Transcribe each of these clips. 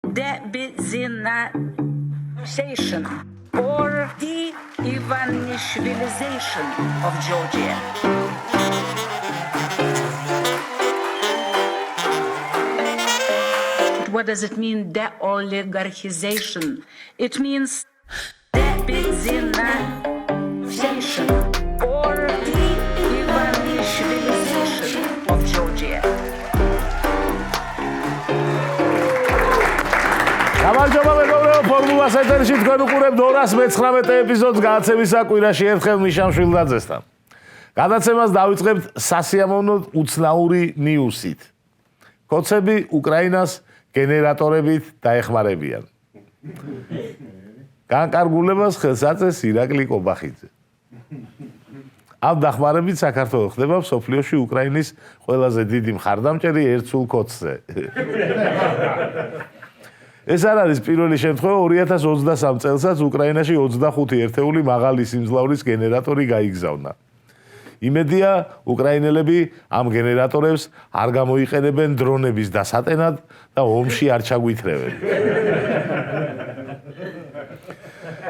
de-Benzinization or de-Ivanishvilization of Georgia. What does it mean, de-oligarchization? It means de-Benzinization or de-Ivanishvilization of Georgia. გამარჯობა მეგობრებო, ფორმულას ეთერში თქვენ უყურებთ 219 ეპიზოდს გადაცემისა კვირაში ერთხელ მიშამ შვილდაძესთან. გადაცემას დავიწყებთ სასიამოვნო უცნაური ნიუსით. კოცები უკრაინას გენერატორებით დაეხმარებიან. განკარგულებას ხელს აწეს ირაკლი კობახიძე. ამ დახმარებით საქართველოს ხდება მსოფლიოში უკრაინის ყველაზე დიდი მხარდამჭერი ერთსულ კოცზე. ეს არ არის პირველი შემთხვევა, 2023 წელსაც უკრაინაში 25 ერთეული მაღალი სიმძლავრის გენერატორი გაიგზავნა. იმედია, უკრაინელები ამ გენერატორებს არ გამოიყენებენ დრონების დასატენად და ომში არ ჩაგვითრევენ.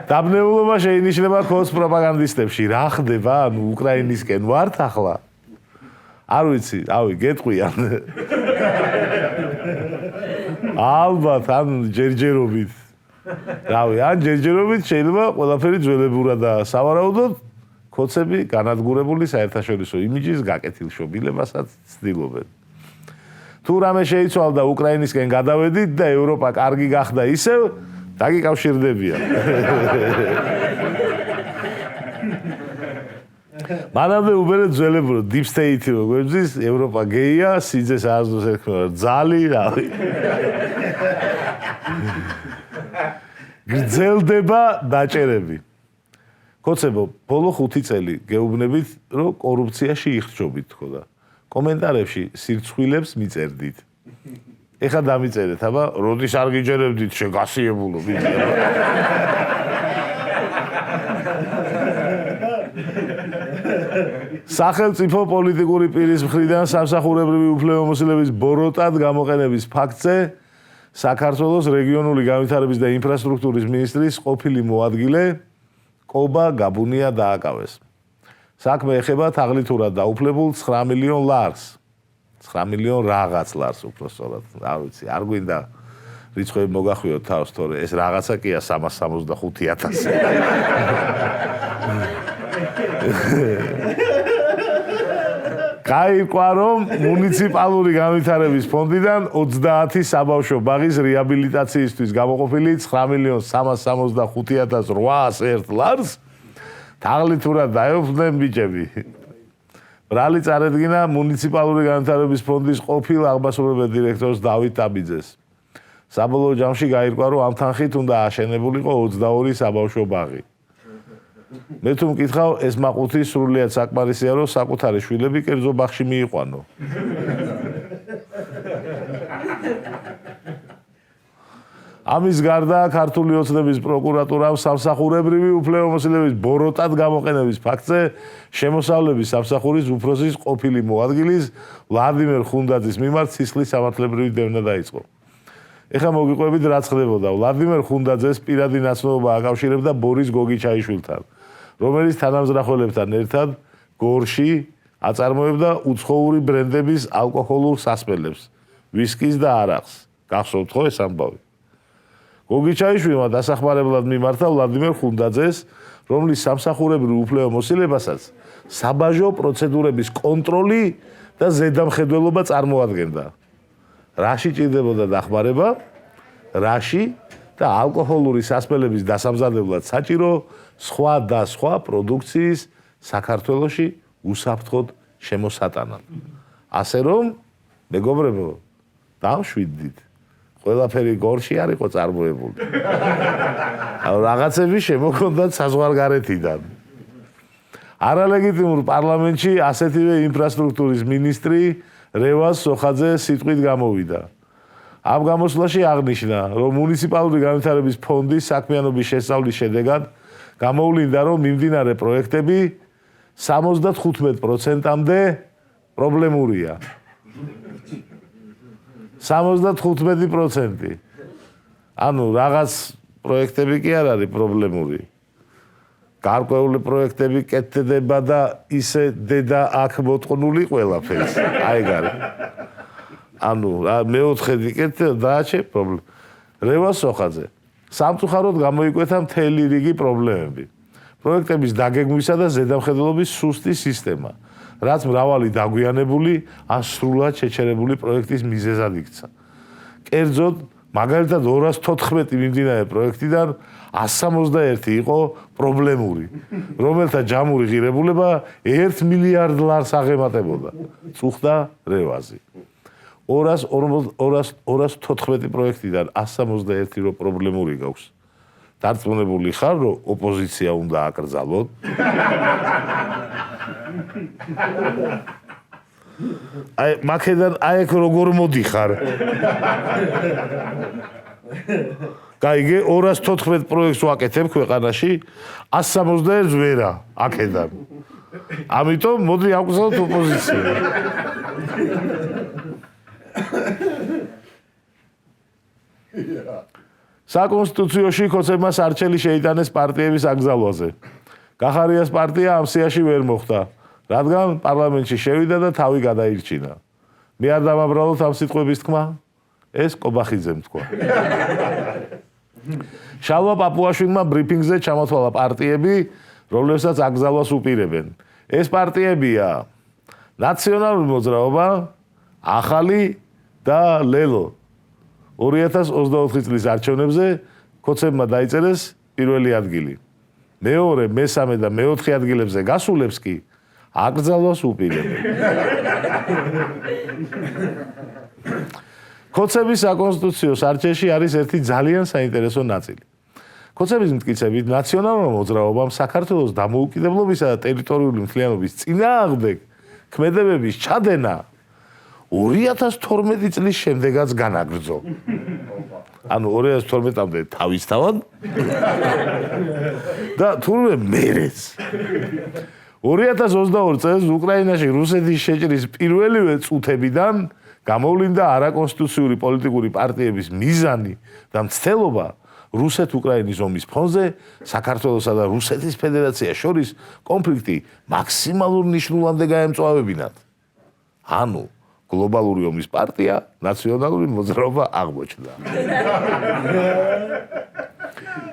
დაბნეულობა შეინიშნება ქოს პროპაგანდისტებში. რა ხდება? უკრაინისკენ ვართ ახლა? არ ვიცი, გეტყვიან. ალბათ, ან ჯერჯერობით. ან ჯერჯერობით შეიძლება ყველაფერი ძველებურადაა. სავარაუდოდ, კოცები განადგურებული საერთაშორისო იმიჯის გაკეთილშობილებასაც ცდილობენ. თუ რამე შეიცვალდა უკრაინისკენ გადავედით და ევროპა კარგი გახდა ისევ, დაგიკავშირდებიან. მანამდე უბერეთ ძველებურო, deep state-ი როგორიც ევროპა გეია, სიძეს ააზდოს ერქმევა, ძალი, რავი. გრძელდება დაჭერები. კოცებო, ბოლო 5 წელი გეუბნებით, რომ კორუფციაში იხრჯობით თქო და კომენტარებში სირცხვილებს მიწერდით. ეხლა დამიწერეთ, აბა, როდის არ გიჯერებდით შეგასიებულო, სახელმწიფო პოლიტიკური პირის მხრიდან სამსახურებრივი უფლებამოსილების ბოროტად გამოყენების ფაქტზე საქართველოს რეგიონული განვითარების და ინფრასტრუქტურის მინისტრის ყოფილი მოადგილე კობა გაბუნია დააკავეს. საქმე ეხება თაღლითურად დაუფლებულ 9 მილიონ ლარს. 9 მილიონ რაღაც ლარს უფრო სწორად. არ ვიცი, არ გვინდა რიცხვები მოგახვიოთ თავს, თორე ეს რაღაცა კია 365,000. გაირკვა, რომ მუნიციპალური განვითარების ფონდიდან 30 საბავშვო ბაღის რეაბილიტაციისთვის გამოყოფილი 9,365,801 ლარს თაღლითურად დაეუფლნენ ბიჭები. ბრალი წარედგინა მუნიციპალური განვითარების ფონდის ყოფილ აღმასრულებელ დირექტორს დავით ტაბიძეს. საბოლოო ჯამში გაირკვა, რომ ამ თანხით უნდა აშენებულიყო 22 საბავშვო ბაღი. მე თუ მკითხავ, ეს მაყუთი სრულიად საკმარისია, რომ საკუთარი შვილები კერძო ბაღში მიიყვანო. ამის გარდა ქართული ოცნების პროკურატურამ სამსახურებრივი უფლებამოსილების ბოროტად გამოყენების ფაქტზე შემოსავლების სამსახურის უფროსის ყოფილი მოადგილის ვლადიმერ ხუნდაძის მიმართ სისხლის სამართლებრივი დევნა დაიწყო. ეხლა მოგიყვებით, რაც ხდებოდა. ვლადიმერ ხუნდაძეს პირადი ნაცნობა აკავშირებდა ბორის გოგიჩაიშვილთან, რომელიც თანამზრახველებთან ერთად გორში აწარმოებდა უცხოური ბრენდების ალკოჰოლურ სასმელებს, ვისკის და არაყს. გახსოვთ ხო ეს ამბავი? გოგიჩაიშვილმა დასახმარებლად მიმართა ვლადიმერ ხუნდაძეს, რომლის სამსახურებრივ უფლებამოსილებასაც საბაჟო პროცედურების კონტროლი და ზედამხედველობა წარმოადგენდა. რაში ჭირდებოდა დახმარება, რაში და ალკოჰოლური სასმელების დასამზადებლად საჭირო სხვა და სხვა პროდუქციის საქართველოში უსაფრთხოდ შემოსატანად. ასე რომ, მეგობრებო, დავშვიდით. ყველაფერი გორში არ იყო წარმოებული. რაღაცები შემოქონდათ საზღვარგარეთიდან. არალეგიტიმურ პარლამენტში ასეთივე ინფრასტრუქტურის მინისტრი რევაზ სოხაძე სიტყვით გამოვიდა. ამ გამოსვლაში აღნიშნა, რომ მუნიციპალური განვითარების ფონდის საქმიანობის შესწავლის შედეგად გამოვლინდა, რომ მიმდინარე პროექტები 75%-მდე პრობლემურია. 75%. ანუ რაღაც პროექტები კი არ არის პრობლემური. გარკვეული პროექტები კეთდება და ისე დედა აქ მოტყნული ყველაფერს. აი გარი. ანუ მეოთხედი კეთდება დააჩე პრობლემა. რევას სოხაძე. სამწუხაროდ გამოიკვეთა მთელი რიგი პრობლემები. პროექტების დაგეგმვისა და ზედამხედველობის სუსტი სისტემა, რაც მრავალი დაგვიანებული ან სრულად შეჩერებული პროექტის მიზეზად იქცა. კერძოდ, მაგალითად 214 მიმდინარე პროექტიდან 161 იყო პრობლემური, რომელთა ჯამური ღირებულება 1 მილიარდ ლარს აღემატებოდა. წუხდა რევაზი. 214 პროექტიდან 161 რო პრობლემური გაქვს. დარწმუნებული ხარ, რომ ოპოზიცია უნდა აკრძალოთ? აი, მაქედან აიქ როგორ მოდიხარ? გაიგე, 214 პროექტს ვაკეთებ ქვეყანაში, 161-ს ვერა აქედან. ამიტომ მოდი ავკრძალოთ ოპოზიცია. საკონსტიტუციაში ხოცებმა სარჩელი შეიტანეს პარტიების აკრძალვაზე. კახარიას პარტია ამ სიაში ვერ მოხვდა, რადგან პარლამენტში შევიდა და თავი გადაირჩინა. მე არ დამაბრალოთ ამ სიტყვების თქმა? ეს კობახიძემ თქვა. შალვა პაპუაშვილმა ბრიფინგზე ჩამოთვალა პარტიები, რომლებსაც აკრძალვას უპირებენ. ეს პარტიებია ნაციონალური მოძრაობა, ახალი და ლელო. 2024 წლის არჩევნებზე ხოცებმა დაიწერეს პირველი ადგილი. მეორე, მესამე და მეოთხე ადგილებზე გასულებს კი აკრძალვას უპირებენ. ხოცების საკონსტიტუციო სარჩელში არის ერთი ძალიან საინტერესო ნაწილი. ხოცების მტკიცებით, ნაციონალურმა მოძრაობამ საქართველოს დამოუკიდებლობისა და ტერიტორიული მთლიანობის წინააღმდეგ ქმედებების ჩადენა 2012 წლის შემდეგაც განაგრძო. ანუ 2012-მდე თავისთავად და თურმე მერეც. 2022 წელს უკრაინაში რუსეთის შეჭრის პირველივე წუთებიდან გამოვლინდა არაკონსტიტუციური პოლიტიკური პარტიების მიზანი და მცდელობა რუსეთ-უკრაინის ომის ფონზე საქართველოსა და რუსეთის ფედერაციას შორის კონფლიქტი მაქსიმალურ ნიშნულამდე გაემწვავებინათ. ანუ გლობალური ომის პარტია ნაციონალური მოძრაობა აღმოჩნდა.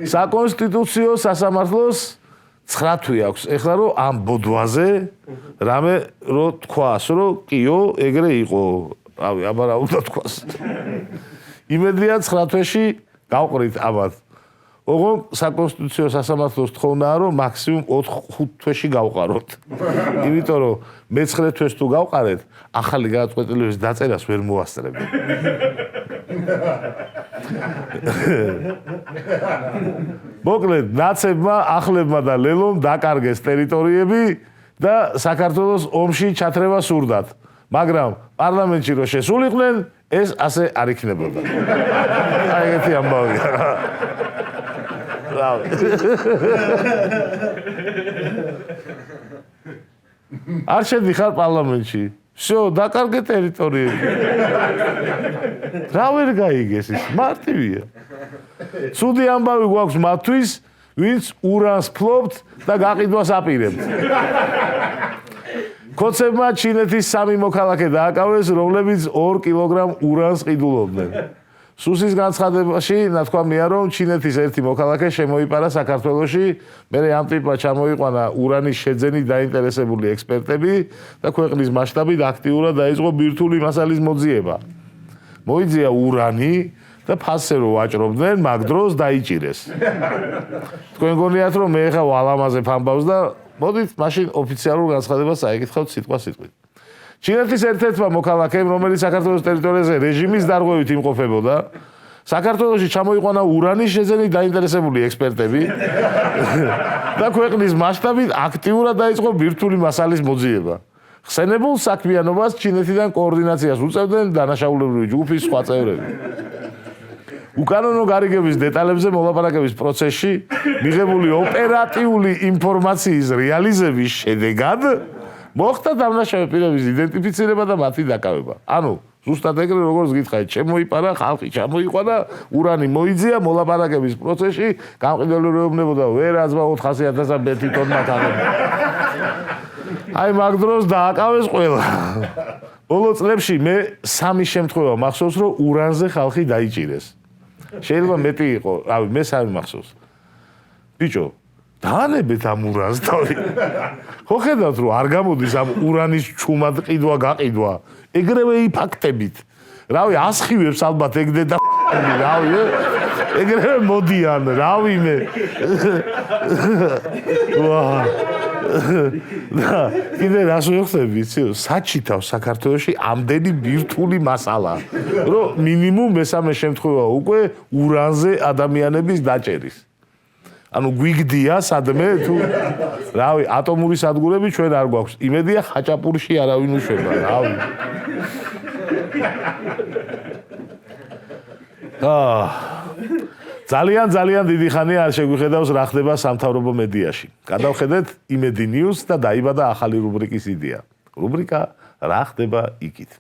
საკონსტიტუციო სასამართლოს 9 თვე აქვს ეხლა რომ ამ ბოდვაზე რამე რო თქვას რომ კიო ეგრე იყო. რავი, აბა რა უნდა თქვას. იმედია 9 თვეში გავყრით ამათ. ოღონდ საკონსტიტუციო სასამართლოს თხოვნაა რომ მაქსიმუმ 4-5 თვეში გავყაროთ. იმიტომ რომ მე-9 თვეს თუ გავყარეთ, ახალი გადაწყვეტილების დაწერას ვერ მოასწრებენ. მოკლედ, ნაცებმა, ახლებმა და ლელომ დაკარგეს ტერიტორიები და საქართველოს ომში ჩათრევა სურდათ. მაგრამ პარლამენტში რო შესულიყვნენ, ეს ასე არ იქნებოდა. აი ეგეთი ამბავია. არ შედიხარ პარლამენტში. всё, დაკარგე ტერიტორიები. რა ვერ გაიგეს ის? მარტივია. ცუდი ამბავი გვაქვს მათთვის, ვინც ურანს ფლობთ და გაყიდვას აპირებთ. ხოცებმა ჩინეთის 3 მოქალაქე დააკავეს, რომლებიც 2 კილოგრამ ურანს ყიდულობდნენ. სუსის განცხადებაში ნათქვამია, რომ ჩინეთის ერთი მოქალაქე შემოიპარა საქართველოში, მერე ამ ტიპმა ჩამოიყვანა ურანის შეძენით დაინტერესებული ექსპერტები და ქვეყნის მასშტაბით აქტიურად დაიწყო ბირთვული მასალის მოძიება. მოიძია ურანი და ფასზე რო ვაჭრობდნენ, მაგ დროს დაიჭირეს. თქვენ გონიათ, რომ მე ხა ვალამაზებ ამბავს და მოდით მაშინ ოფიციალურ განცხადებას წაიკითხავთ სიტყვა-სიტყვით. ჩინეთის ერთ-ერთმა მოქალაქემ, რომელიც საქართველოს ტერიტორიაზე რეჟიმის დარღვევით იმყოფებოდა, საქართველოში ჩამოიყვანა ურანის შეძენით დაინტერესებული ექსპერტები და ქვეყნის მასშტაბით აქტიურად დაიწყო ბირთვული მასალის მოძიება. ხსენებულ საქმიანობას ჩინეთიდან კოორდინაციას უწევდნენ დანაშაულებრივი ჯგუფის სხვა წევრები. უკანონო გარიგების დეტალებზე მოლაპარაკების პროცესში მიღებული ოპერატიული ინფორმაციის რეალიზების შედეგად მოხდა დამნაშავე პირების იდენტიფიცირება და მათი დაკავება. ანუ, ზუსტად ეგრე როგორც გითხარით, შემოიპარა ხალხი, ჩამოიყვანა, ურანი მოიძია მოლაპარაკების პროცესში, გამყიდველურებნებოდა ვერაცმა 400,000 ბეთი ტონმა თაღები. აი მაგ დროს დააკავეს ყველა. ბოლო წლებში მე სამი შემთხვევა მახსოვს, რომ ურანზე ხალხი დაიჭირეს. შეიძლება მეტი იყო, რავი, მე სამი მახსოვს. ბიჭო, დაანებეთ ამ ურანს თავი. ხო ხედავთ, რომ არ გამოდის ამ ურანის ჩუმად ყიდვა, გაყიდვა. ეგრევე იფაქტებით. რავი, ასხივებს ალბათ ეგდე და რავი, ეგრევე მოდიან, რავი მე. ვაა. და კიდე რას ვიხსენები, იცი, საჩითავს საქართველოში ამდენი ბირთვული მასალა, რომ მინიმუმ მესამე შემთხვევა უკვე ურანზე ადამიანების დაჭერის. ანუ გვიგდია სადმე თუ რავი, ატომური სადგურები ჩვენ არ გვაქვს. იმედია ხაჭაპურში არავინ უშვება, რავი. ძალიან დიდი ხანია არ შეგვიხედავს რა ხდება სამთავრობო მედიაში. გადავხედეთ იმედი ნიუს და დაიბადა ახალი რუბრიკის იდეა. რუბრიკა რა ხდება იქით.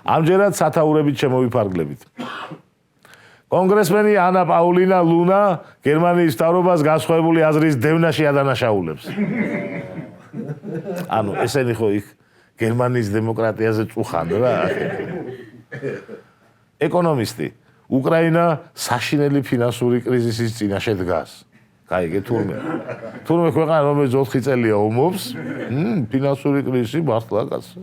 ამჯერად სათაურებით შემოვიფარგლებით. კონგრესმენი ანა პაულინა ლუნა გერმანიის მთავრობას განსხვავებული აზრის დევნაში ადანაშაულებს. ანუ ესენი ხო იქ გერმანიის დემოკრატიაზე წუხან რა. ეკონომისტი უკრაინა საშინელი ფინანსური კრიზისის წინაშე დგას. გაიგე თურმე. თურმე ქვეყანა რომელიც 4 წელია ომობს, ფინანსური კრიზისი მართლა კაცო.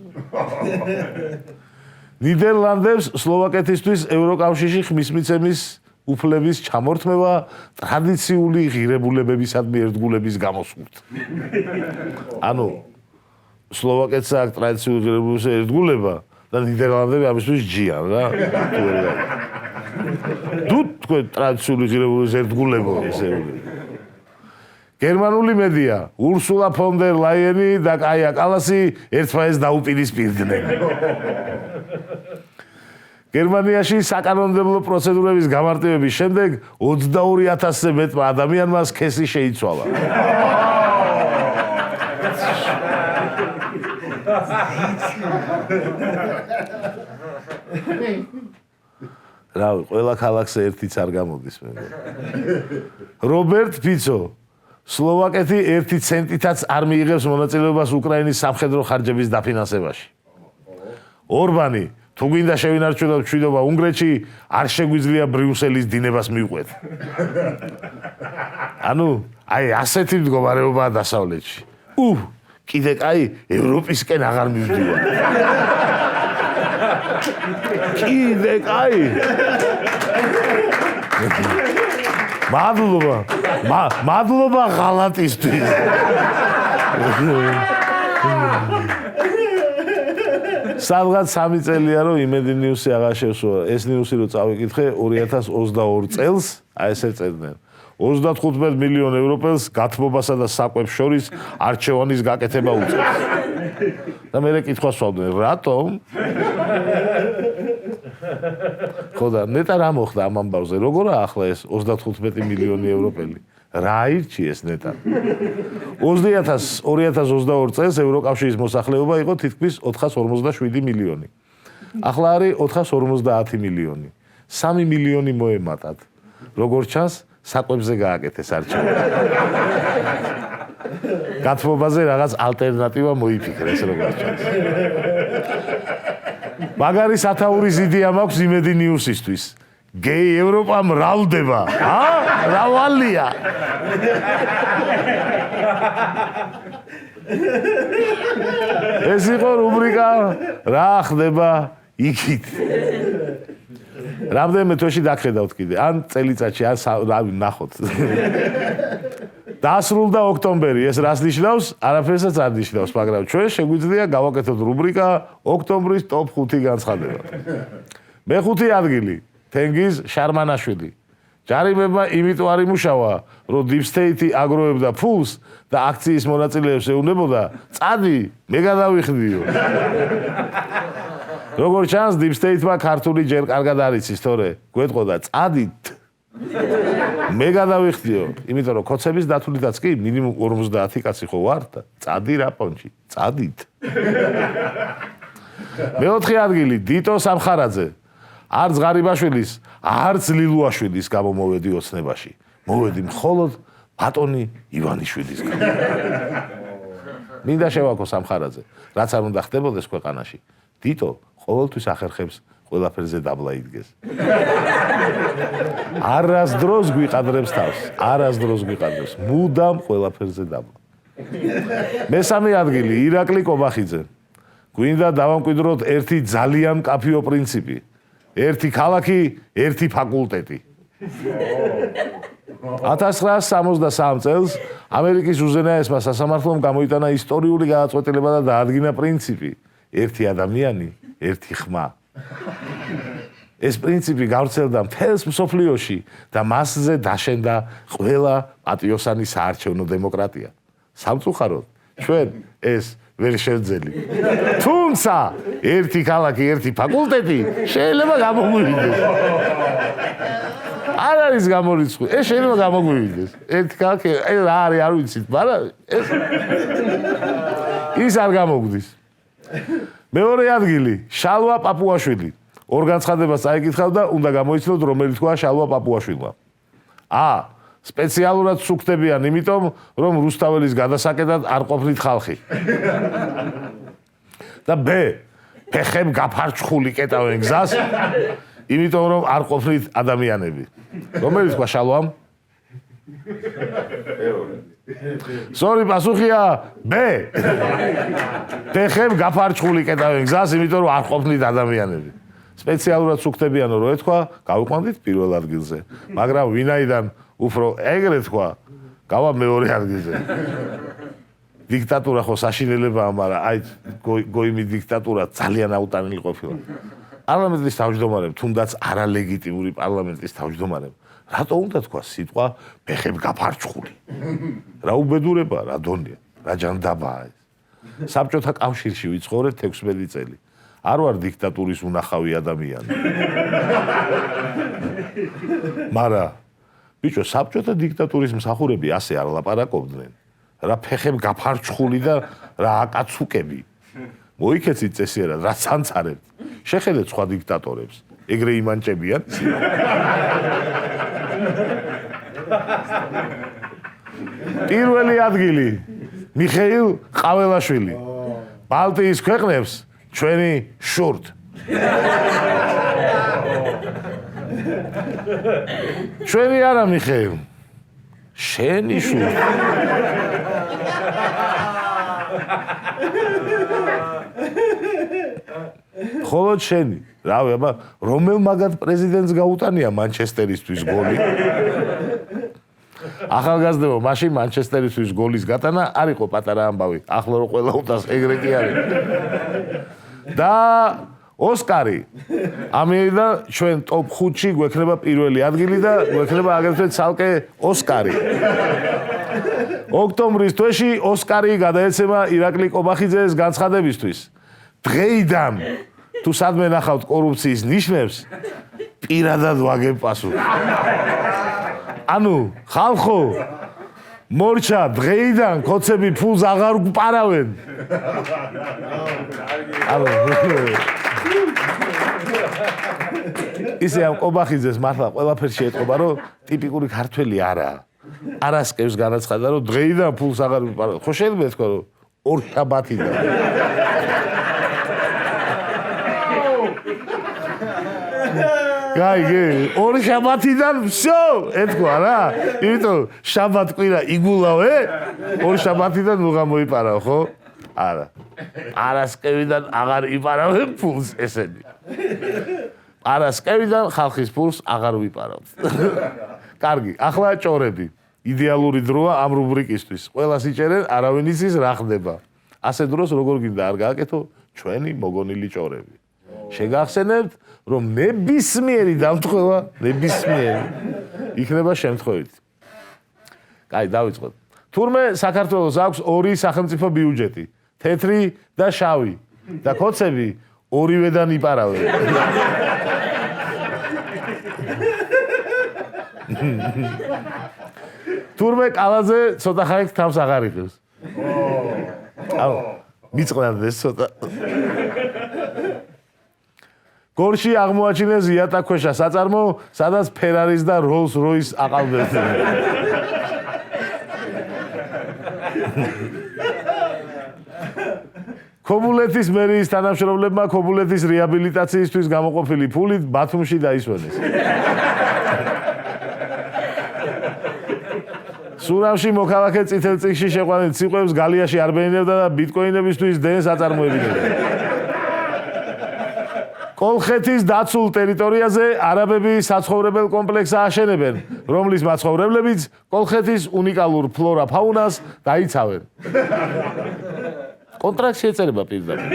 ნიდერლანდებს სლოვაკეთისთვის ევროკავშირში ხმის მიცემის უფლების ჩამორთმევა ტრადიციული ღირებულებებისადმი ერთგულების გამოსვლით. ანუ სლოვაკეთს აქვს ტრადიციული ღირებულებების ერთგულება და ნიდერლანდები ამისთვის ჯიან რა. თუ თქვენ ტრადიციული ღირებულებების ერთგულებო ესე. გერმანული მედია ურსულა ფონ დერ ლაიენი და კაია კალასი ერთმანეთს დაუპირისპირდნენ. გერმანიაში საკანონმდებლო პროცედურების გამარტივების შემდეგ 22,000-ზე მეტმა ადამიანმა სქესი შეიცვალა. რავი, ყველა ქალაქზე ერთიც არ გამოდის მე. რობერტ ფიცო სლოვაკეთი 1 ცენტითაც არ მიიღებს მონაწილეობას უკრაინის სამხედრო ხარჯების დაფინანსებაში. ორბანი თუ გინდა შევინარჩუნოთ მშვიდობა უნგრეთში, არ შეგვიძლია ბრიუსელის დინებას მივყვეთ. ანუ, აი ასეთი მდგომარეობაა დასავლეთში. კიდე კაი ევროპისკენ აღარ მივდივარ. კიდე კაი. მადლობა ღალატისთვის. სადღაც 3 წელია რომ იმედი ნიუსი აღარ შევსვა. ეს ნიუსი რო წავიკითხე 2022 წელს, აი ესე წერდნენ. 35 მილიონ ევროპელს გათბობასა და საკვებს შორის არჩევანის გაკეთება უწევს. და მე კითხვას ვსვავდნენ, რატომ? ხო და ნეტა რა მოხდა ამ ამბავზე? როგორაა ახლა ეს 35 მილიონი ევროპელი? რა აირჩიეს ნეტა? 2022 წელს ევროკავშირის მოსახლეობა იყო თითქმის 457 მილიონი. ახლა არის 450 მილიონი. 3 მილიონი მოემატათ. როგორც ჩანს, საკვებზე გააკეთეს არჩევანი. გათბობაზე რაღაც ალტერნატივა მოიფიქრეს როგორც ჩანს. მაგარი სათაურის იდეა მაქვს იმედი ნიუსისთვის. გეი ევროპა მრავლდება, მრავლია. ეს იყო რუბრიკა რა ხდება იქით. რამდენიმე თვეში დაგხედავთ კიდე, ან წელიწადში, ან რავი, ნახოთ. დასრულდა ოქტომბერი, ეს რას ნიშნავს? არაფერსაც არ ნიშნავს, მაგრამ ჩვენ შეგვიძლია გავაკეთოთ რუბრიკა ოქტომბრის ტოპ 5 განცხადება. მეხუთე ადგილი, თენგიზ შარმანაშვილი. ჯარიმებმა იმიტომ არ იმუშავა, რომ Deep State აგროვებდა ფულს და აქციის მონაწილეებს ეუბნებოდა, წადი, მე გადავიხდიო. როგორც ჩანს, Deep State-მა ქართული ჯერ კარგად არ იცის, თორე გვეტყოდა, წადით. მე გადავიხდიო, იმიტომ რომ ქოცების დათვლითაც კი მინიმუმ 50 კაცი ხო ვართ და წადი რა პონჩი, წადით. მეოთხე ადგილი დიტო სამხარაძე. არც ღარიბაშვილის, არც ლილუაშვილის გამო მოვედი ოცნებაში. მოვედი მხოლოდ ბატონი ივანიშვილის გამო. მინდა შევაქო სამხარაძე, რაც არ უნდა ხდებოდეს ქვეყანაში. დიტო ყოველთვის ახერხებს ყველაფერზე დაბლა იდგეს. არასდროს გვიყადრებს თავს, არასდროს გვიყადრებს, მუდამ ყველაფერზე დაბლა. მესამე ადგილი ირაკლი კობახიძე. გვინდა დავამკვიდროთ ერთი ძალიან მკაფიო პრინციპი. ერთი ქალაქი, ერთი ფაკულტეტი. 1963 წელს ამერიკის უზენაესმა სასამართლომ გამოიტანა ისტორიული გადაწყვეტილება და დაადგინა პრინციპი ერთი ადამიანი, ერთი ხმა. ეს პრინციპი გავრცელდა მთელს მსოფლიოში და მასზე დაშენდა ყველა პატიოსანი საარჩევნო დემოკრატია. სამწუხაროდ, ჩვენ ეს ვერ შევძელი. თუმცა ერთი ქალაქი, ერთი ფაკულტეტი შეიძლება გამოგვივიდეს. არ არის გამორიცხული, ეს შეიძლება გამოგვივიდეს. ერთი ქალაქი, რა არის, არ ვიცით, მაგრამ ის არ გამოგვდის. მეორე ადგილი, შალვა პაპუაშვილი. ორ განცხადებას წაიკითხავ და უნდა გამოიცნოთ, რომელი თქვა შალვა პაპუაშვილმა. სპეციალურად სუქდებიან, იმიტომ რომ რუსთაველის გადასაკეთად არ ყოფნით ხალხი. და ბ. ფეხებ გაფარჩხული კეტავენ გზას, იმიტომ რომ არ ყოფნით ადამიანები. რომელი თქვა შალვამ? სორი, პასუხია ბ. ფეხებ გაფარჩხული კეტავენ გზას, იმიტომ რომ არ ყოფნით ადამიანები. სპეციალურად სუქდებიანო რო ეთქვა, გავიყვანდით პირველ ადგილზე. მაგრამ ვინაიდან უფრო ეგრე თქვა, გავა მეორე ადგილზე. დიქტატურა ხო საშინელებაა, მაგრამ აი გოიმი დიქტატურა ძალიან აუტანილი ყოფილა. პარლამენტის თავმჯდომარემ, თუნდაც არალეგიტიმური პარლამენტის თავმჯდომარემ, რატო უნდა თქვა სიტყვა ფეხებ გაფარჩხული? რა უბედურება, რა დონია, რა ჯანდაბაა ეს. საბჭოთა კავშირში ვიცხოვრეთ 16 წელი. არ ვარ დიქტატურის უნახავი ადამიანი. მაგრამ ბიჭო, საბჭოთა დიქტატურის მსახურები ასე არ ლაპარაკობდნენ. რა ფეხებ გაფარჩხული და რა აკაცუკები. მოიქეცით წესიერად, რა ცანცარებთ. შეხედეთ სხვა დიქტატორებს. ეგრე იმანჭებიან. პირველი ადგილი მიხეილ ყაველაშვილი. ბალტიის ქვეყნებს ჩვენი შურთ. ჩვენი არა მიხეილ. შენი შურთ. ხოლო შენი, რავი, აბა, რომელ მაგათ პრეზიდენტს გაუტანია მანჩესტერისთვის გოლი? ახალგაზრდებო, მაშინ მანჩესტერისთვის გოლის გატანა არ იყო პატარა ამბავი. ახლა რო ყველა უტას ეგრე კი არის. და ოსკარი. ამერიდან ჩვენ ტოპ 5-ში გვექნება პირველი ადგილი და გვექნება აგრეთვე ცალკე ოსკარი. ოქტომბრის თვეში ოსკარი გადაეცემა ირაკლი კობახიძეს განცხადებისთვის. დღეიდან თუ სადმე ნახავთ კორუფციის ნიშნებს, პირადად ვაგებ პასუხს. ანუ ხალხო, მორჩა, დღეიდან კოცები ფულს აღარ გვპარავენ. ისე ამ კობახიძეს მართლა ყველაფერში ეტყობა, რომ ტიპიკური ქართველი არაა. არასკევს განაცხადა, რომ დღეიდან ფულს აღარ გვპარავენ. ხო შეიძლება ეთქვა, რომ ორ შაბათიდან. გაიგე, ორ შაბათიდან всё, ეთქვა რა. იმიტომ შაბათ კვირა იგულავე, ორ შაბათიდან უღა მოიპარავ, ხო? არა. არასკევიდან აღარ იპარავენ ფულს ესენი. არასკევიდან ხალხის ფულს აღარ ვიპარავთ. კარგი, ახლა ჭორები. იდეალური დროა ამ რუბრიკისთვის. ყველას იჭერენ, არავინ იცის რა ხდება. ასე დროს როგორ გინდა არ გააკეთო ჩვენი მოგონილი ჭორები. შეგახსენებთ, რომ ნებისმიერი დამთხევა, ნებისმიერი იქნება შემთხვევით. კაი, დავიწყოთ. თურმე საქართველოს აქვს ორი სახელმწიფო ბიუჯეტი, თეთრი და შავი. და კოცები ორივედან იპარავენ. თურმე კალაზე ცოტა ხანი თავს აღარ იღებს. აუ, მიწყნარდეს ცოტა. გორში აღმოაჩინეს იატაკქვეშა საწარმო, სადაც ფერარის და როლს როის აყავდებდნენ. ქობულეთის მერიის თანამშრომლებმა ქობულეთის რეაბილიტაციისთვის გამოყოფილი ფულით ბათუმში დაისვენეს. სურამში მოქალაქე წითელ წიგნში შეყვანილ ციყვებს გალიაში არ ბენინებდა და ბიტკოინებისთვის დენს აწარმოებინებდა. კოლხეთის დაცულ ტერიტორიაზე არაბები საცხოვრებელ კომპლექსს ააშენებენ, რომლის მაცხოვრებლებიც კოლხეთის უნიკალურ ფლორა-ფაუნას დაიცავენ. კონტრაქტში ეწერება პირდაპირ.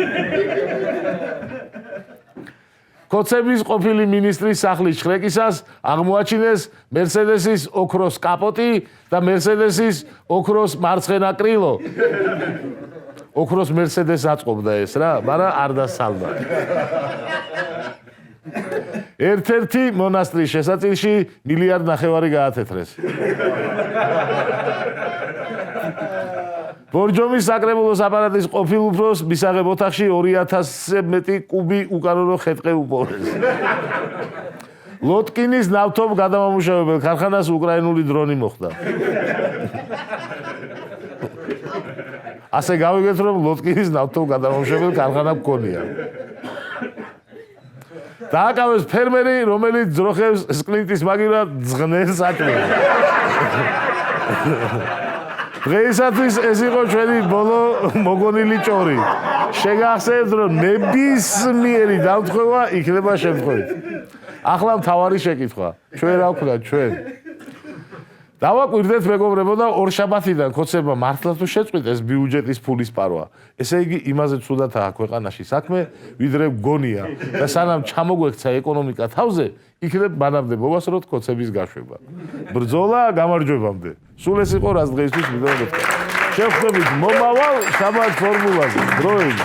კოცების ყოფილი მინისტრის სახლის შრეკისას აღმოაჩინეს მერსედესის ოქროს კაპოტი და მერსედესის ოქროს მარცხენა კრილო. ოქროს მერსედესს აწყობდა ეს რა, მაგრამ არ დასალდა. ერთ-ერთი მონასტრის შესაწილში 1,5 მილიარდი გაათეთრეს. ბორჯომის საკრებულოს აპარატის ყოფილ უფროს მისაღებ ოთახში 2000-ზე მეტი კუბი უკანონო ხეტყე უპოვეს. ლოტკინის ნავთობ გადამამუშავებელ ქარხანას უკრაინული დრონი მოხვდა. ასე გავიგეთ, რომ ლოტკინის ნავთობ გადამამუშავებელ ქარხანა გქონია. დააკავეს ფერმერი, რომელიც ძროხებს სკლინტის მაგივრად ძღნელს აჭმევს. დღეისათვის ეს იყო ჩვენი ბოლო მოგონილი ჭორი. შეგახსენებთ, რომ ნებისმიერი დამთხოვა იქნება შემთხვევით. ახლა მთავარი შეკითხვა. ჩვენ რა ვქნათ ჩვენ? დავაკვირდეთ მეგობრებო და ორშაბათიდან ქოცებმა მართლა თუ შეწყვიტეს ბიუჯეტის ფულის პარვა. ესე იგი იმაზე ცუდათაა ქვეყანაში საქმე, ვიდრე გონია და სანამ ჩამოგვექცა ეკონომიკა თავზე, იქნებ მანამდე მოვასწროთ ქოცების გაშვება. ბრძოლა გამარჯვებამდე. სულ ეს იყო რაც დღეისთვის მინდა მეთქვა. შევხვდებით მომავალ შაბათ ფორმულაზე. დროებით.